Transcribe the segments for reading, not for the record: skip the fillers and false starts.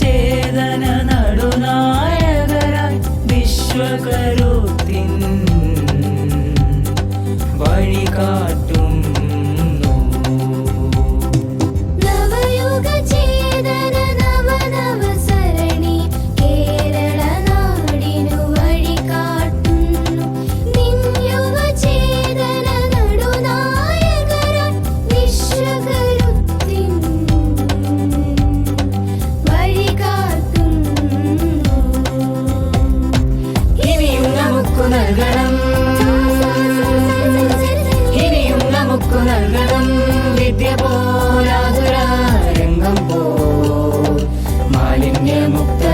ചേതന നടുനായകരായി വിശ്വകരുത്തിൻ വഴി കാട്ടുന്നു. നൽകണം വിദ്യ പോലാതുരംഗം പോ മാലിന്യമുക്ത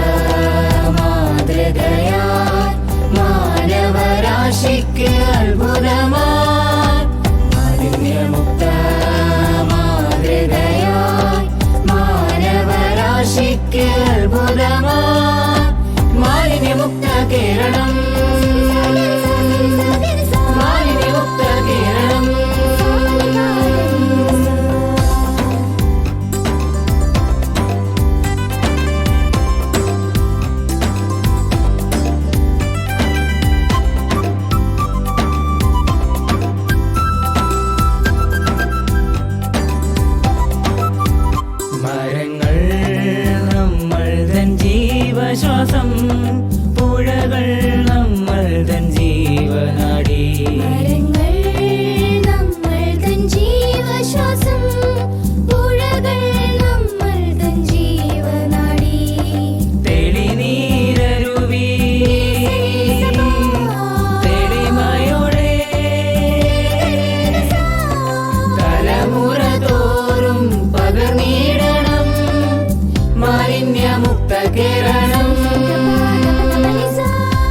മാതൃകയായി മാനവരാശിക്ക് അത്ഭുതമായി മാലിന്യമുക്ത മാതൃകയായി മാനവരാശിക്ക് അത്ഭുതമായി മാലിന്യമുക്ത കേരളം മാലിന്യമുക്ത കേരളം. മരങ്ങൾ നമ്മൾ തൻ ജീവശ്വാസം പുഴകൾ നമ്മൾ തൻ ജീവനാടി മരങ്ങൾ നമ്മൾ തൻ ജീവശ്വാസം പുഴകൾ നമ്മൾ തൻ ജീവനാടി തെളിനീരരുവി തെളിമയോടെ തലമുറ തോറും പകർന്നിടണം മാലിന്യമുക്ത കേരളം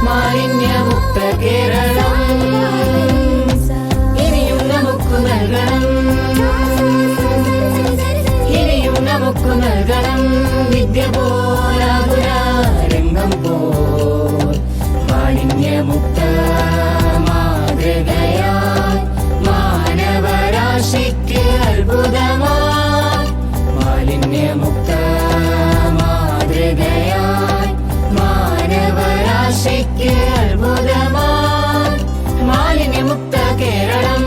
മാലിന്യമുക്ത കേരളം. ഇനിയും നമുക്ക് നൽകണം ഇനിയും നമുക്ക് നൽകണം വിദ്യ പോലാതുരംഗം പോ മാലിന്യമുക്ത മാതൃകയായി മാനവരാശിക്ക് അത്ഭുതമായി മാലിന്യമുക്ത മാതൃകയായി മാനവരാശിക്ക് അത്ഭുതമായി മാലിന്യമുക്ത കേരളം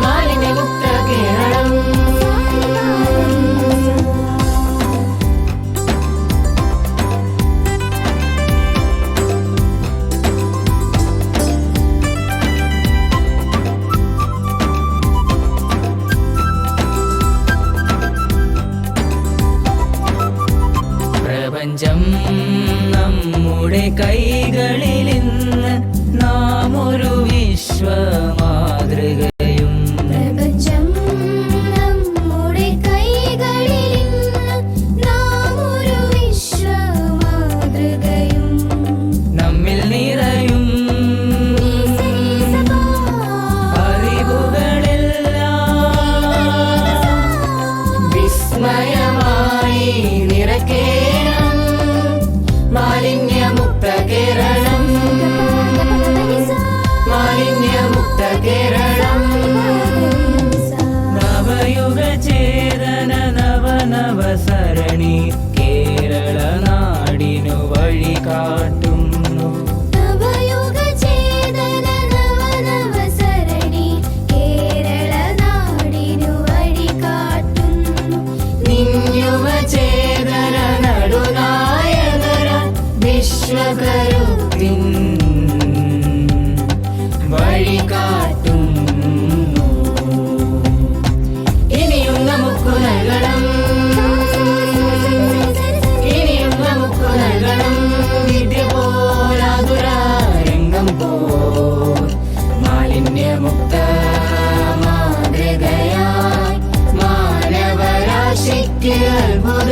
മാലിന്യമുക്ത കേരളം. പ്രപഞ്ചം നമ്മുടെ കൈകളിൽ ഇന്ന് നാം ഒരു വിശ്വമാതൃകയും പ്രപഞ്ചം നമ്മുടെ കൈകളിൽ ഇന്ന് നാം ഒരു വിശ്വമാതൃകയും നമ്മിൽ നിറയും അറിവുകളെല്ലാം വിസ്മയമായി നിറയ്ക്കണം മാലിന്യമുക്ത കേരളം മാലിന്യമുക്ത കേരളം. നവയുഗ ചേതന നവനവസരണി കേരള നാടിനു വഴി കാട്ടുന്നു. നവയുഗ ചേതന നവനവസരണി കേരള നാടിനു വഴി കാട്ടുന്നു. നിന്യുവ ചേതന നടുനായകര വിശ്വകരുത്തിൻ വഴി കാട്ടുന്നു. ഇനിയും നമുക്ക് നൽകണം ഇനിയും നമുക്ക് നൽകണം വിദ്യ പോലാതുരംഗം പോ മാലിന്യമുക്ത മാതൃകയായി മാനവരാശിക്ക് അത്ഭുതം